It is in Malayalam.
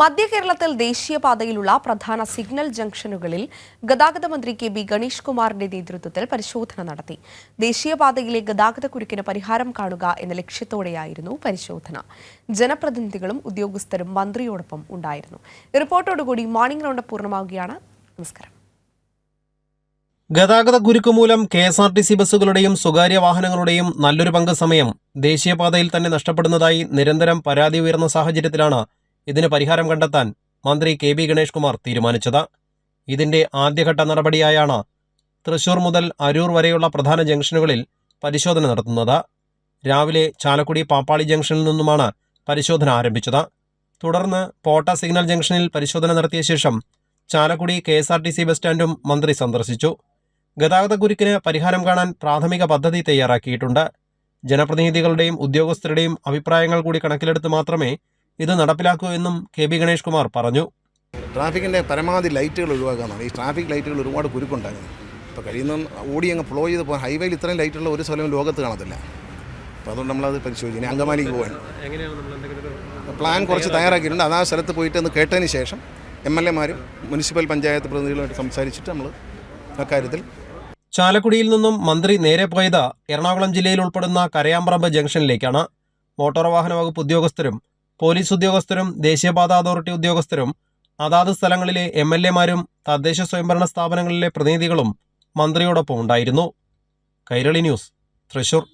മധ്യകേരളത്തിൽ ദേശീയപാതയിലുള്ള പ്രധാന സിഗ്നൽ ജംഗ്ഷനുകളിൽ ഗതാഗത മന്ത്രി കെ.ബി. ഗണേഷ് കുമാറിന്റെ നേതൃത്വത്തിൽ പരിശോധന നടത്തി. ദേശീയപാതയിലെ ഗതാഗതക്കുരുക്കിന് പരിഹാരം കാണുക എന്ന ലക്ഷ്യത്തോടെയായിരുന്നു പരിശോധന. ജനപ്രതിനിധികളും ഉദ്യോഗസ്ഥരും മന്ത്രിയോടൊപ്പം ഉണ്ടായിരുന്നു. റിപ്പോർട്ടോടുകൂടി മോർണിംഗ് റൗണ്ട് പൂർണ്ണമാവുകയാണ്. നമസ്കാരം. ഗതാഗതക്കുരുക്ക് മൂലം കെ.എസ്.ആർ.ടി.സി ബസ്സുകളുടെയും സ്വകാര്യ വാഹനങ്ങളുടെയും നല്ലൊരു പങ്ക് സമയം ദേശീയപാതയിൽ തന്നെ നഷ്ടപ്പെടുന്നതായി നിരന്തരം പരാതി ഉയർന്ന സാഹചര്യത്തിലാണ് ഇതിന് പരിഹാരം കണ്ടെത്താൻ മന്ത്രി കെ.ബി. ഗണേഷ് കുമാർ തീരുമാനിച്ചത്. ഇതിന്റെ ആദ്യഘട്ട നടപടിയായാണ് തൃശൂർ മുതൽ അരൂർ വരെയുള്ള പ്രധാന ജംഗ്ഷനുകളിൽ പരിശോധന നടത്തുന്നത്. രാവിലെ ചാലക്കുടി പാപ്പാളി ജംഗ്ഷനിൽ നിന്നുമാണ് പരിശോധന ആരംഭിച്ചത്. തുടർന്ന് പോട്ട സിഗ്നൽ ജംഗ്ഷനിൽ പരിശോധന നടത്തിയ ശേഷം ചാലക്കുടി കെ.എസ്.ആർ.ടി.സി ബസ് സ്റ്റാൻഡും മന്ത്രി സന്ദർശിച്ചു. ഗതാഗതക്കുരുക്കിന് പരിഹാരം കാണാൻ പ്രാഥമിക പദ്ധതി തയ്യാറാക്കിയിട്ടുണ്ട്. ജനപ്രതിനിധികളുടെയും ഉദ്യോഗസ്ഥരുടെയും അഭിപ്രായങ്ങൾ കൂടി കണക്കിലെടുത്ത് മാത്രമേ ഇത് നടപ്പിലാക്കൂ എന്നും കെ.ബി. ഗണേഷ് കുമാർ പറഞ്ഞു. ട്രാഫിക്കിൻ്റെ പരമാവധി ലൈറ്റുകൾ ഒഴിവാക്കാനാണ്. ഈ ട്രാഫിക് ലൈറ്റുകൾ ഒരുപാട് കുരുക്കുണ്ടായിരുന്നു. ഇപ്പോൾ കഴിയുന്ന ഓടി അങ്ങ് ഫ്ലോ ചെയ്ത് പോകാൻ ഹൈവേയിൽ ഇത്രയും ലൈറ്റുള്ള ഒരു സ്ഥലവും ലോകത്ത് കാണത്തില്ല. അപ്പോൾ അതുകൊണ്ട് നമ്മളത് പരിശോധിച്ചു. ഇനി അങ്കമാലിക്ക് പോകാൻ പ്ലാൻ കുറച്ച് തയ്യാറാക്കിയിട്ടുണ്ട്. അത് ആ സ്ഥലത്ത് പോയിട്ട് ഒന്ന് കേട്ടതിന് ശേഷം എം.എൽ.എമാരും മുനിസിപ്പൽ പഞ്ചായത്ത് പ്രതിനിധികളുമായിട്ട് സംസാരിച്ചിട്ട് നമ്മൾ അക്കാര്യത്തിൽ. ചാലക്കുടിയിൽ നിന്നും മന്ത്രി നേരെ പോയത് എറണാകുളം ജില്ലയിൽ ഉൾപ്പെടുന്ന കരയാമ്പ്രമ്പ് ജംഗ്ഷനിലേക്കാണ്. മോട്ടോർ വാഹന വകുപ്പ് ഉദ്യോഗസ്ഥരും പോലീസ് ഉദ്യോഗസ്ഥരും ദേശീയപാത അതോറിറ്റി ഉദ്യോഗസ്ഥരും അതാത് സ്ഥലങ്ങളിലെ എം.എൽ.എമാരും തദ്ദേശ സ്വയംഭരണ സ്ഥാപനങ്ങളിലെ പ്രതിനിധികളും മന്ത്രിയോടൊപ്പം ഉണ്ടായിരുന്നു. കൈരളി ന്യൂസ്, തൃശൂർ.